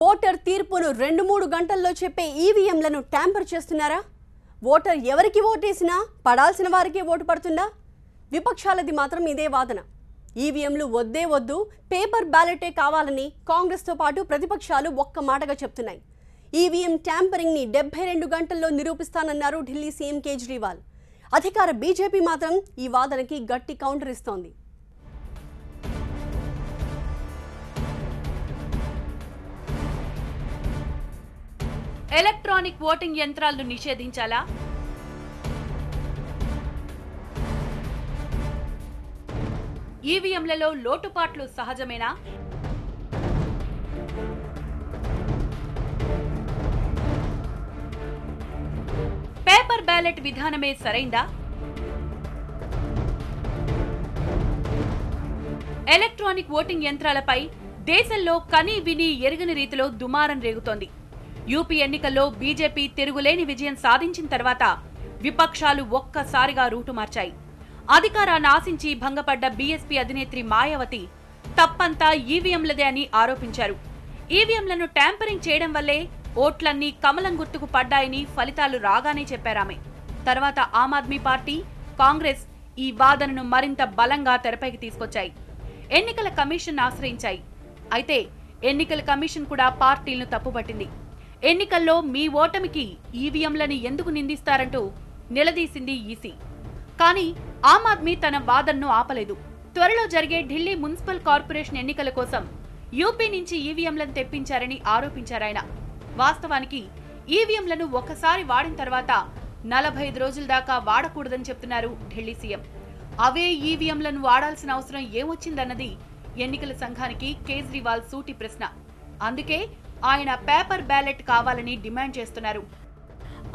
Voter తీర్పును 2-3 గంటల్లో చెప్పే ఈవీఎంలను ట్యాంపర్ చేస్తున్నారా? ఓటర్ ఎవరికి ఓటేసినా పడాల్సిన వారికే ఓటు పడుతుందా? విపక్షాలది మాత్రం ఇదే వాదన. ఈవీఎంలు వద్దే వద్దు, పేపర్ బ్యాలెటే కావాలని కాంగ్రెస్తో పాటు ప్రతిపక్షాలు ఒక్క మాటగా చెప్తున్నాయి. ఈవీఎం ట్యాంపరింగ్ని 72 గంటల్లో నిరూపిస్తానన్నారు ఢిల్లీ సీఎం కేజ్రీవాల్. అధికార బీజేపీ మాత్రం ఈ వాదనకి గట్టి కౌంటర్ ఇస్తోంది. ఎలక్ట్రానిక్ ఓటింగ్ యంత్రాలను నిషేధించాలా? ఈవీఎంలలో లోటుపాట్లు సహజమేనా? పేపర్ బ్యాలెట్ విధానమే సరైందా? ఎలక్ట్రానిక్ ఓటింగ్ యంత్రాలపై దేశంలో కనీ విని ఎరుగని రీతిలో దుమారం రేగుతోంది. యూపీ ఎన్నికల్లో బీజేపీ తిరుగులేని విజయం సాధించిన తర్వాత విపక్షాలు ఒక్కసారిగా రూటు మార్చాయి. అధికారాన్ని ఆశించి భంగపడ్డ బీఎస్పీ అధినేత్రి మాయావతి తప్పంతా ఈవీఎంలదే అని ఆరోపించారు. ఈవీఎంలను ట్యాంపరింగ్ చేయడం వల్లే ఓట్లన్నీ కమలం గుర్తుకు పడ్డాయని ఫలితాలు రాగానే చెప్పారామె. తర్వాత ఆమ్ ఆద్మీ పార్టీ, కాంగ్రెస్ ఈ వాదనను మరింత బలంగా తెరపైకి తీసుకొచ్చాయి. ఎన్నికల కమిషన్ ఆశ్రయించాయి. అయితే ఎన్నికల కమిషన్ కూడా పార్టీలను తప్పుపట్టింది. ఎన్నికల్లో మీ ఓటమికి ఈవీఎంలని ఎందుకు నిందిస్తారంటూ నిలదీసింది ఈసీ. కానీ ఆమ్ ఆద్మీ తన వాదనను ఆపలేదు. త్వరలో జరిగే ఢిల్లీ మున్సిపల్ కార్పొరేషన్ ఎన్నికల కోసం యూపీ నుంచి ఈవీఎంలను తెప్పించారని ఆరోపించారాయన. వాస్తవానికి ఈవీఎంలను ఒకసారి వాడిన తర్వాత 45 రోజుల దాకా వాడకూడదని చెప్తున్నారు ఢిల్లీ సీఎం. అవే ఈవీఎంలను వాడాల్సిన అవసరం ఏమొచ్చిందన్నది ఎన్నికల సంఘానికి కేజ్రీవాల్ సూటి ప్రశ్న. అందుకే ఆయన పేపర్ బ్యాలెట్ కావాలని డిమాండ్ చేస్తున్నారు.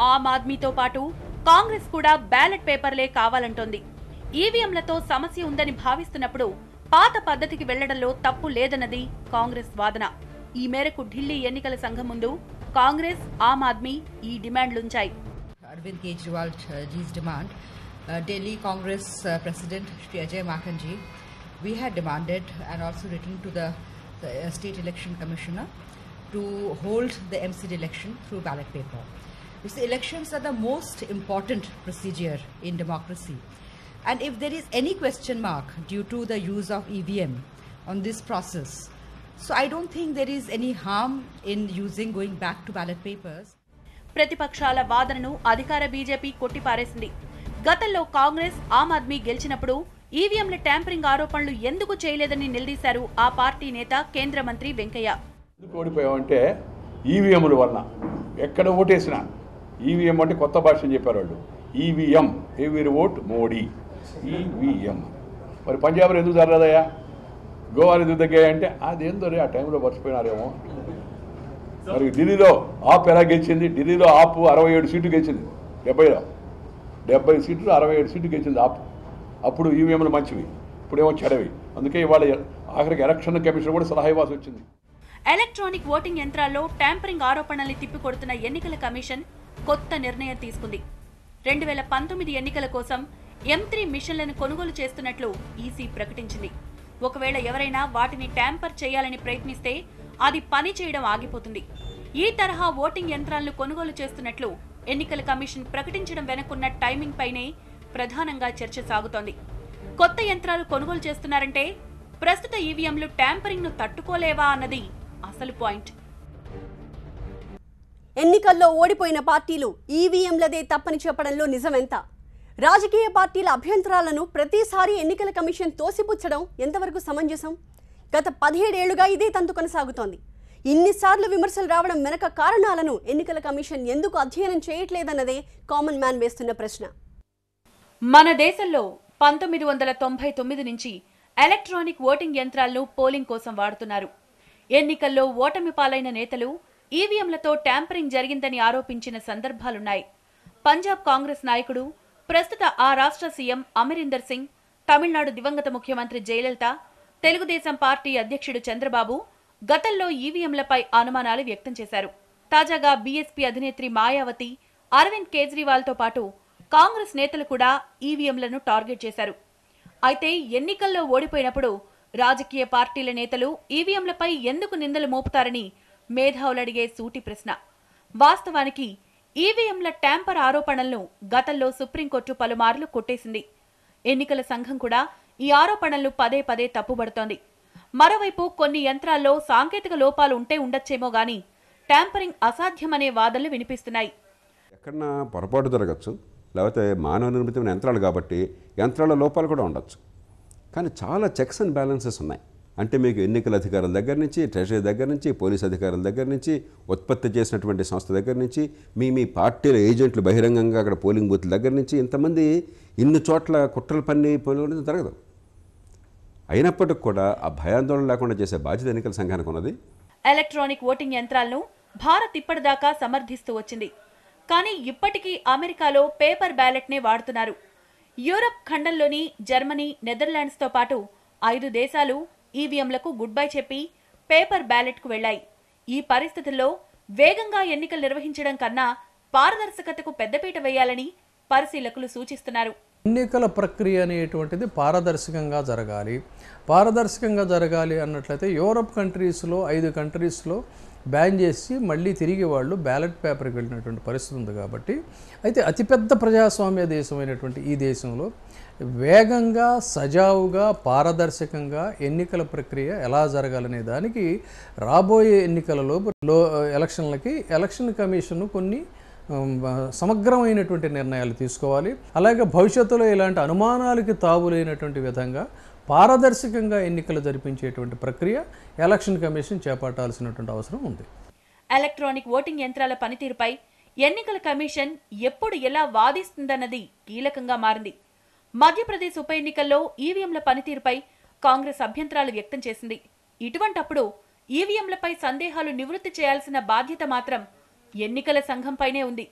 ఆమ్ ఆద్మీతో పాటు కాంగ్రెస్ కూడా బ్యాలెట్ పేపర్లే కావాలంటోంది. ఈవీఎంలతో సమస్య ఉందని భావిస్తున్నప్పుడు పాత పద్ధతికి వెళ్లడంలో తప్పు లేదన్నది కాంగ్రెస్ వాదన. ఈ మేరకు ఢిల్లీ ఎన్నికల సంఘం ముందు కాంగ్రెస్, ఆమ్ ఆద్మీ ఈ డిమాండ్లుంచాయి. Arvind Kejriwal ji's demand, Delhi Congress President Shri Ajay Makanji, we had demanded and also written to the State Election Commissioner to hold the MCD election through ballot paper. Because the elections are the most important procedure in democracy. And if there is any question mark due to the use of EVM on this process, so I don't think there is any harm in going back to ballot papers. ప్రతిపక్షాల వాదనను అధికార BJP కొట్టిపారేసింది. గతంలో కాంగ్రెస్, ఆమ్ ఆద్మీ గెలిచినప్పుడు ఈవీఎంల tampering ఆరోపణలు ఎందుకు చేయలేదని నిలదీశారు ఆ పార్టీ నేత, కేంద్ర మంత్రి వెంకయ్య. ఓడిపోయామంటే ఈవీఎంల వలన ఎక్కడ ఓటేసినా ఈవీఎం అంటే కొత్త భాష అని చెప్పారు వాళ్ళు. ఈవీఎం ఎవరి ఓట్ మోడీ, ఈవీఎం. మరి పంజాబ్లో ఎందుకు జరగదయ్యా, గోవాలో ఎందుకు తగ్గాయంటే అదేందో ఆ టైంలో మర్చిపోయినారేమో. మరి ఢిల్లీలో ఆప్ ఎలా గెలిచింది? ఢిల్లీలో ఆప్ 67 సీట్లు గెలిచింది. 70 సీట్లు 67 సీట్లు గెలిచింది ఆప్. అప్పుడు ఈవీఎంలు మంచివి, ఇప్పుడేమో చెడవి. అందుకే ఇవాళ ఆఖరికి ఎలక్షన్ కమిషన్ కూడా సలహా ఇవ్వాల్సి వచ్చింది. ఎలక్ట్రానిక్ ఓటింగ్ యంత్రాల్లో ట్యాంపరింగ్ ఆరోపణల్ని తిప్పికొడుతున్న ఎన్నికల కమిషన్ కొత్త నిర్ణయం తీసుకుంది. 2019 ఎన్నికల కోసం M3 మిషన్లను కొనుగోలు చేస్తున్నట్లు ఈసీ ప్రకటించింది. ఒకవేళ ఎవరైనా వాటిని ట్యాంపర్ చేయాలని ప్రయత్నిస్తే అది పని చేయడం ఆగిపోతుంది. ఈ తరహా ఓటింగ్ యంత్రాలను కొనుగోలు చేస్తున్నట్లు ఎన్నికల కమిషన్ ప్రకటించడం వెనుకున్న టైమింగ్ పైనే ప్రధానంగా చర్చ సాగుతోంది. కొత్త యంత్రాలు కొనుగోలు చేస్తున్నారంటే ప్రస్తుత ఈవీఎంలు ట్యాంపరింగ్ ను తట్టుకోలేవా అన్నది అసలు పాయింట్. ఎన్నికల్లో ఓడిపోయిన పార్టీలు ఈవీఎంలదే తప్పని చెప్పడంలో నిజమెంత? రాజకీయ పార్టీల అభ్యంతరాలను ప్రతిసారి ఎన్నికల కమిషన్ తోసిపుచ్చడం ఎంతవరకు సమంజసం? గత 17 ఏళ్లుగా ఇదే తంతు కొనసాగుతోంది. ఇన్నిసార్లు విమర్శలు రావడం వెనక కారణాలను ఎన్నికల కమిషన్ ఎందుకు అధ్యయనం చేయట్లేదన్నదే కామన్ మ్యాన్ వేస్తున్న ప్రశ్న. మన దేశంలో 1999 నుంచి ఎలక్ట్రానిక్ ఓటింగ్ యంత్రాలను పోలింగ్ కోసం వాడుతున్నారు. ఎన్నికల్లో ఓటమి పాలైన నేతలు ఈవీఎంలతో ట్యాంపరింగ్ జరిగిందని ఆరోపించిన సందర్భాలున్నాయి. పంజాబ్ కాంగ్రెస్ నాయకుడు, ప్రస్తుత ఆ రాష్ట్ర సీఎం అమరీందర్ సింగ్, తమిళనాడు దివంగత ముఖ్యమంత్రి జయలలిత, తెలుగుదేశం పార్టీ అధ్యక్షుడు చంద్రబాబు గతంలో ఈవీఎంలపై అనుమానాలు వ్యక్తం చేశారు. తాజాగా బీఎస్పీ అధినేత్రి మాయావతి, అరవింద్ కేజ్రీవాల్తో పాటు కాంగ్రెస్ నేతలు కూడా ఈవీఎంలను టార్గెట్ చేశారు. అయితే ఎన్నికల్లో ఓడిపోయినప్పుడు రాజకీయ పార్టీల నేతలు ఈవీఎంలపై ఎందుకు నిందలు మోపుతారని మేధావులు అడిగే సూటి ప్రశ్న. వాస్తవానికి ఈవీఎంల ట్యాంపర్ ఆరోపణలను గతంలో సుప్రీంకోర్టు పలుమార్లు కొట్టేసింది. ఎన్నికల సంఘం కూడా ఈ ఆరోపణలు పదే పదే తప్పుబడుతోంది. మరోవైపు కొన్ని యంత్రాల్లో సాంకేతిక లోపాలు ఉంటే ఉండొచ్చేమో గానీ ట్యాంపరింగ్ అసాధ్యమనే వాదనలు వినిపిస్తున్నాయి. ఎక్కడన్నా పొరపాటు జరగచ్చు, లేకపోతే మానవ నిర్మితమైన యంత్రాలు కాబట్టి యంత్రాల లోపాలు కూడా ఉండొచ్చు. కానీ చాలా చెక్స్ అండ్ బ్యాలెన్సెస్ ఉన్నాయి. అంటే మీకు ఎన్నికల అధికారుల దగ్గర నుంచి, ట్రెజరీ దగ్గర నుంచి, పోలీస్ అధికారుల దగ్గర నుంచి, ఉత్పత్తి చేసినటువంటి సంస్థ దగ్గర నుంచి, మీ పార్టీల ఏజెంట్లు బహిరంగంగా అక్కడ పోలింగ్ బూత్ల దగ్గర నుంచి ఇంతమంది ఇన్ని చోట్ల కుట్రలు పన్ని పోలింగ్ జరగదు. అయినప్పటికి కూడా ఆ భయాందోళన లేకుండా చేసే బాధ్యత ఎన్నికల సంఘానికి ఉన్నది. ఎలక్ట్రానిక్ ఓటింగ్ యంత్రాలను భారత్ ఇప్పటిదాకా సమర్థిస్తూ వచ్చింది. కానీ ఇప్పటికీ అమెరికాలో పేపర్ బ్యాలెట్నే వాడుతున్నారు. యూరప్ ఖండంలోని జర్మనీ, నెదర్లాండ్స్తో పాటు 5 దేశాలు ఈవీఎంలకు గుడ్ బై చెప్పి పేపర్ బ్యాలెట్కు వెళ్లాయి. ఈ పరిస్థితుల్లో వేగంగా ఎన్నికలు నిర్వహించడం కన్నా పారదర్శకతకు పెద్దపీట వేయాలని పరిశీలకులు సూచిస్తున్నారు. ఎన్నికల ప్రక్రియ అనేటువంటిది పారదర్శకంగా జరగాలి. పారదర్శకంగా జరగాలి అన్నట్లయితే యూరప్ కంట్రీస్లో 5 కంట్రీస్లో బ్యాన్ చేసి మళ్ళీ తిరిగి వాళ్ళు బ్యాలెట్ పేపర్కి వెళ్ళినటువంటి పరిస్థితి ఉంది. కాబట్టి అయితే అతిపెద్ద ప్రజాస్వామ్య దేశమైనటువంటి ఈ దేశంలో వేగంగా, సజావుగా, పారదర్శకంగా ఎన్నికల ప్రక్రియ ఎలా జరగాలనే దానికి రాబోయే ఎన్నికలలో ఎలక్షన్ కమిషన్ కొన్ని సమగ్రమైనటువంటి నిర్ణయాలు తీసుకోవాలి. అలాగే భవిష్యత్తులో ఇలాంటి అనుమానాలకి తావులేనటువంటి విధంగా పారదర్శకంగా ఎన్నికలు జరిపించేటువంటి ప్రక్రియ ఎలక్షన్ కమిషన్ చేపట్టాల్సినటువంటి అవసరం ఉంది. ఎలక్ట్రానిక్ ఓటింగ్ యంత్రాల పనితీరుపై ఎన్నికల కమిషన్ ఎప్పుడు ఎలా వాదిస్తుందన్నది కీలకంగా మారింది. మధ్యప్రదేశ్ ఉప ఎన్నికల్లో ఈవీఎంల పనితీరుపై కాంగ్రెస్ అభ్యంతరాలు వ్యక్తం చేసింది. ఇటువంటప్పుడు ఈవీఎంలపై సందేహాలు నివృత్తి చేయాల్సిన బాధ్యత మాత్రం ఎన్నికల సంఘంపైనే ఉంది.